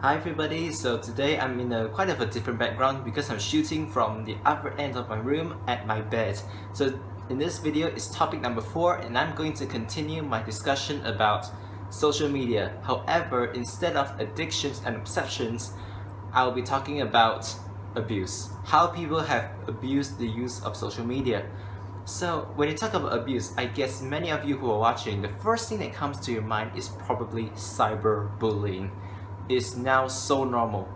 Hi everybody, so today I'm in a quite of a different background because I'm shooting from the upper end of my room at my bed. So in this video is topic number 4 and I'm going to continue my discussion about social media. However, instead of addictions and obsessions, I'll be talking about abuse. How people have abused the use of social media. So when you talk about abuse, I guess many of you who are watching, the first thing that comes to your mind is probably cyberbullying. It's now so normal.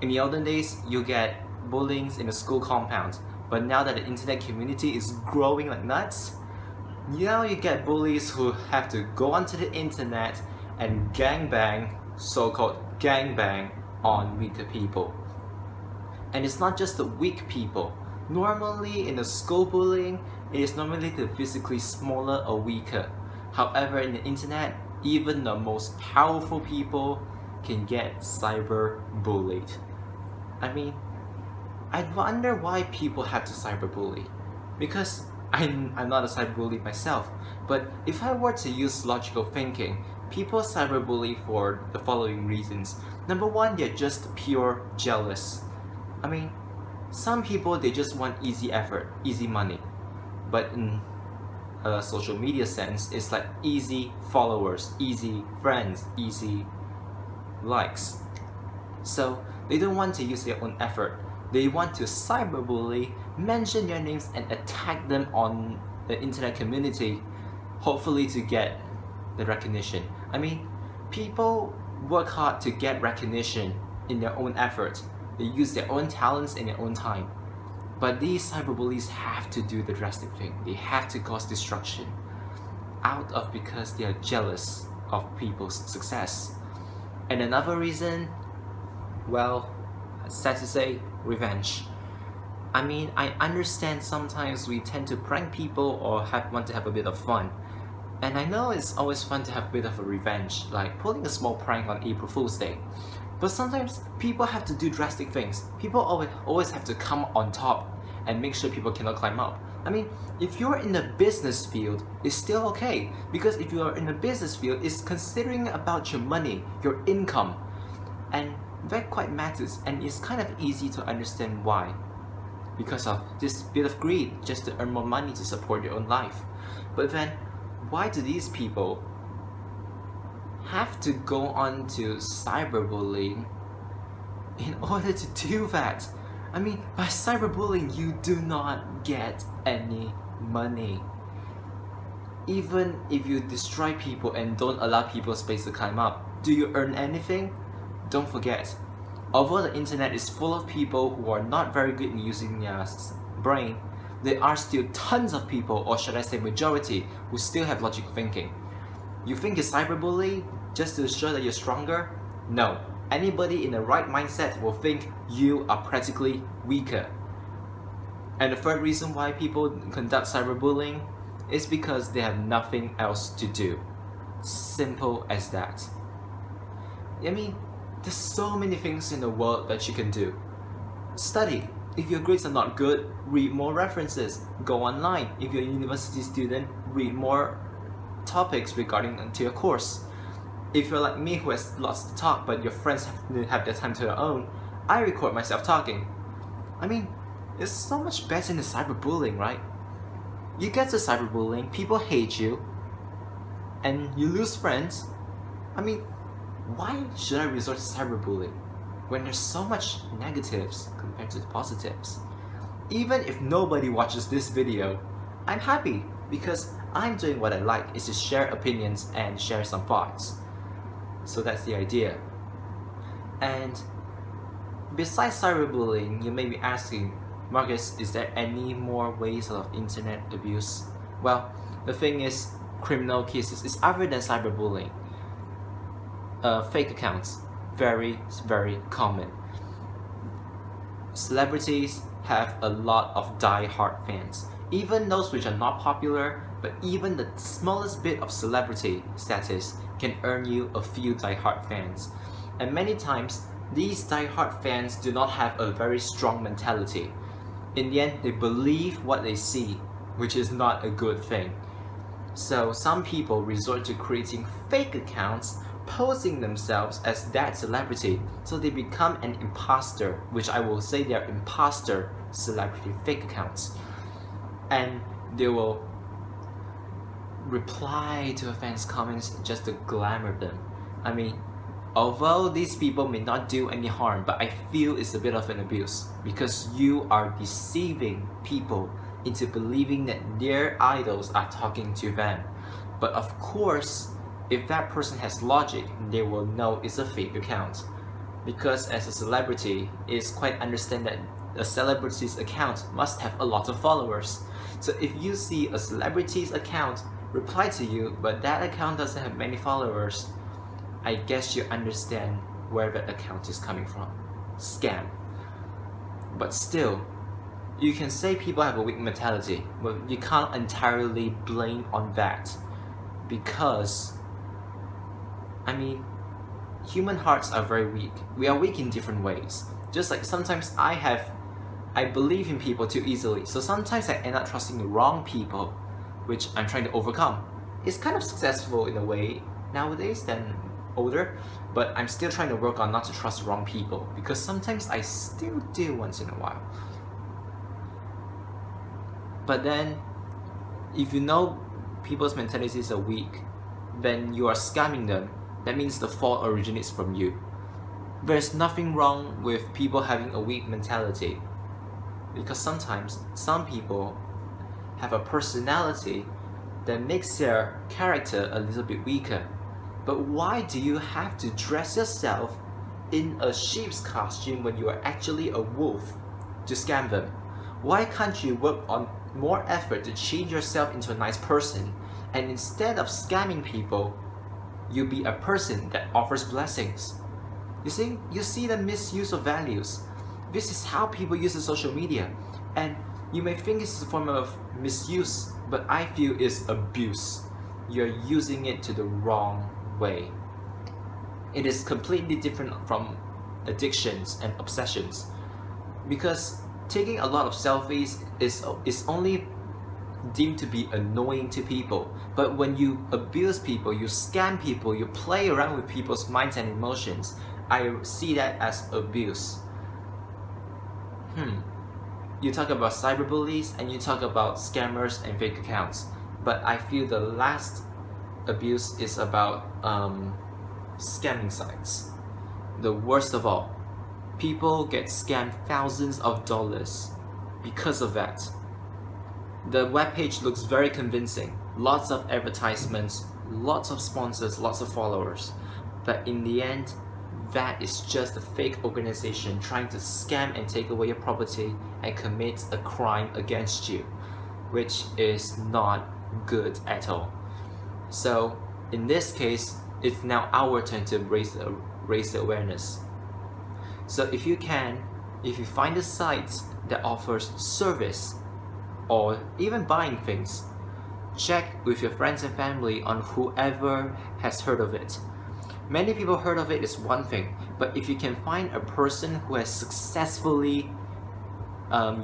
In the olden days, you get bullying in the school compound, but now that the internet community is growing like nuts, now you get bullies who have to go onto the internet and gangbang, so-called gangbang, on weaker people. And it's not just the weak people. Normally in the school bullying, it is normally the physically smaller or weaker. However, in the internet, even the most powerful people can get cyberbullied. I mean, I wonder why people have to cyberbully. Because I'm not a cyberbully myself, but if I were to use logical thinking, people cyberbully for the following reasons. Number one, they're just pure jealous. I mean, some people, they just want easy effort, easy money. But in a social media sense, it's like easy followers, easy friends, easy likes. So they don't want to use their own effort. They want to cyberbully, mention their names and attack them on the internet community, hopefully to get the recognition. I mean, people work hard to get recognition in their own effort. They use their own talents in their own time. But these cyberbullies have to do the drastic thing. They have to cause destruction because they are jealous of people's success. And another reason, well, sad to say, revenge. I mean, I understand sometimes we tend to prank people or want to have a bit of fun. And I know it's always fun to have a bit of a revenge, like pulling a small prank on April Fool's Day. But sometimes people have to do drastic things. People always have to come on top and make sure people cannot climb up. I mean, if you're in the business field, it's still okay. Because if you are in the business field, it's considering about your money, your income. And that quite matters, and it's kind of easy to understand why. Because of this bit of greed, just to earn more money to support your own life. But then, why do these people have to go on to cyberbullying in order to do that? I mean, by cyberbullying, you do not get any money. Even if you destroy people and don't allow people space to climb up, do you earn anything? Don't forget, although the internet is full of people who are not very good in using their brain, there are still tons of people, or should I say majority, who still have logical thinking. You think you cyberbully just to show that you're stronger? No. Anybody in the right mindset will think you are practically weaker. And the third reason why people conduct cyberbullying is because they have nothing else to do. Simple as that. I mean, there's so many things in the world that you can do. Study. If your grades are not good, read more references. Go online. If you're a university student, read more topics regarding to your course. If you're like me who has lots to talk but your friends have their time to their own, I record myself talking. I mean, it's so much better than cyberbullying, right? You get to cyberbullying, people hate you, and you lose friends. I mean, why should I resort to cyberbullying when there's so much negatives compared to the positives? Even if nobody watches this video, I'm happy because I'm doing what I like, is to share opinions and share some thoughts. So that's the idea. And besides cyberbullying, you may be asking, Marcus, is there any more ways of internet abuse? Well, the thing is, criminal cases is other than cyberbullying. Fake accounts, very, very common. Celebrities have a lot of die-hard fans. Even those which are not popular, but even the smallest bit of celebrity status can earn you a few die-hard fans. And many times, these die-hard fans do not have a very strong mentality. In the end, they believe what they see, which is not a good thing. So some people resort to creating fake accounts posing themselves as that celebrity. So they become an imposter, which I will say they're imposter celebrity fake accounts. And they will reply to a fan's comments just to glamour them. I mean, although these people may not do any harm, but I feel it's a bit of an abuse because you are deceiving people into believing that their idols are talking to them. But of course, if that person has logic, they will know it's a fake account. Because as a celebrity, it's quite understand that a celebrity's account must have a lot of followers. So if you see a celebrity's account reply to you, but that account doesn't have many followers, I guess you understand where that account is coming from. Scam. But still, you can say people have a weak mentality, but you can't entirely blame on that. Because, I mean, human hearts are very weak. We are weak in different ways. Just like sometimes I believe in people too easily, so sometimes I end up trusting the wrong people, which I'm trying to overcome. It's kind of successful in a way nowadays than older, but I'm still trying to work on not to trust the wrong people, because sometimes I still do once in a while. But then, if you know people's mentalities are weak, then you are scamming them. That means the fault originates from you. There's nothing wrong with people having a weak mentality, because sometimes some people have a personality that makes their character a little bit weaker. But why do you have to dress yourself in a sheep's costume when you are actually a wolf to scam them? Why can't you work on more effort to change yourself into a nice person, and instead of scamming people, you be a person that offers blessings? You see the misuse of values. This is how people use the social media, and you may think it's a form of misuse, but I feel it's abuse. You're using it to the wrong way. It is completely different from addictions and obsessions, because taking a lot of selfies is only deemed to be annoying to people. But when you abuse people, you scam people, you play around with people's minds and emotions, I see that as abuse. You talk about cyberbullies and you talk about scammers and fake accounts, but I feel the last abuse is about scamming sites. The worst of all, people get scammed thousands of dollars because of that. The webpage looks very convincing, lots of advertisements, lots of sponsors, lots of followers, but in the end, that is just a fake organization trying to scam and take away your property and commit a crime against you, which is not good at all. So in this case, it's now our turn to raise the awareness. So if you find a site that offers service or even buying things, check with your friends and family on whoever has heard of it. Many people heard of it is one thing, but if you can find a person who has successfully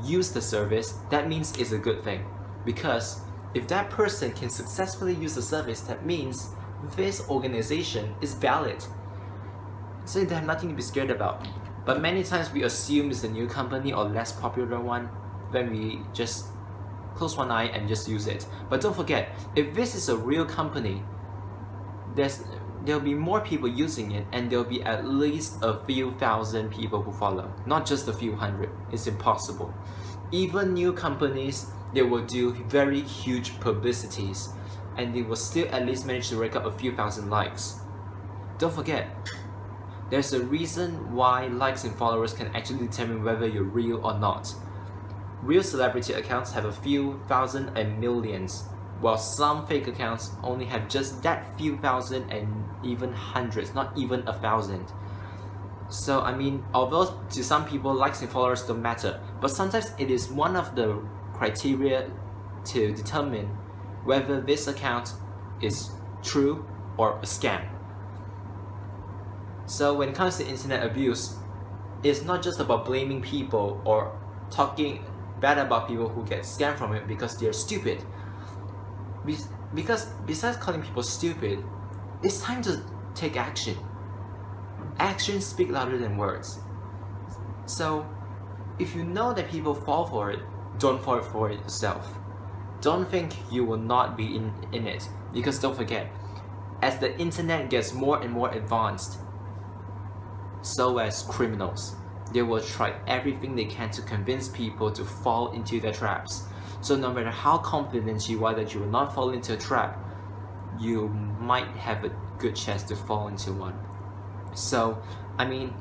used the service, that means it's a good thing. Because if that person can successfully use the service, that means this organization is valid. So they have nothing to be scared about. But many times we assume it's a new company or less popular one, then we just close one eye and just use it. But don't forget, if this is a real company, there'll be more people using it, and there'll be at least a few thousand people who follow, not just a few hundred. It's impossible. Even new companies, they will do very huge publicities, and they will still at least manage to rake up a few thousand likes. Don't forget, there's a reason why likes and followers can actually determine whether you're real or not. Real celebrity accounts have a few thousand and millions, while some fake accounts only have just that few thousand and even hundreds, not even 1,000. So I mean, although to some people likes and followers don't matter, but sometimes it is one of the criteria to determine whether this account is true or a scam. So when it comes to internet abuse, it's not just about blaming people or talking bad about people who get scammed from it because they're stupid. Because besides calling people stupid, it's time to take action. Actions speak louder than words. So if you know that people fall for it, don't fall for it yourself. Don't think you will not be in it, because don't forget, as the internet gets more and more advanced, so as criminals, they will try everything they can to convince people to fall into their traps. So no matter how confident you are that you will not fall into a trap, you might have a good chance to fall into one. So, I mean,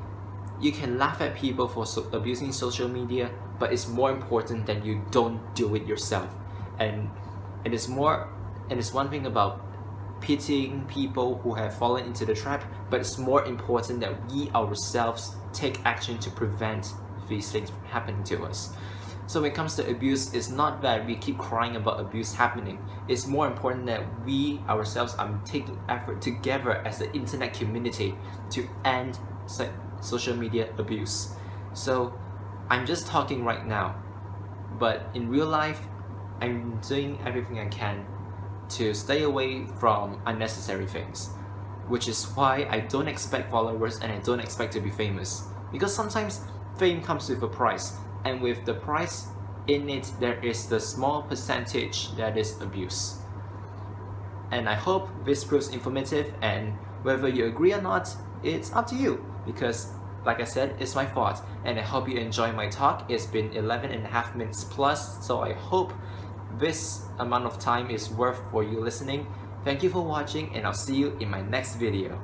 you can laugh at people for abusing social media, but it's more important that you don't do it yourself. And it is one thing about pitying people who have fallen into the trap, but it's more important that we ourselves take action to prevent these things from happening to us. So when it comes to abuse, it's not that we keep crying about abuse happening. It's more important that we ourselves are taking effort together as the internet community to end social media abuse. So I'm just talking right now, but in real life, I'm doing everything I can to stay away from unnecessary things, which is why I don't expect followers and I don't expect to be famous, because sometimes fame comes with a price, and with the price in it there is the small percentage that is abuse. And I hope this proves informative, and whether you agree or not, it's up to you, because like I said, it's my fault, and I hope you enjoy my talk. It's been 11.5 minutes plus, so I hope this amount of time is worth for you listening. Thank you for watching, and I'll see you in my next video.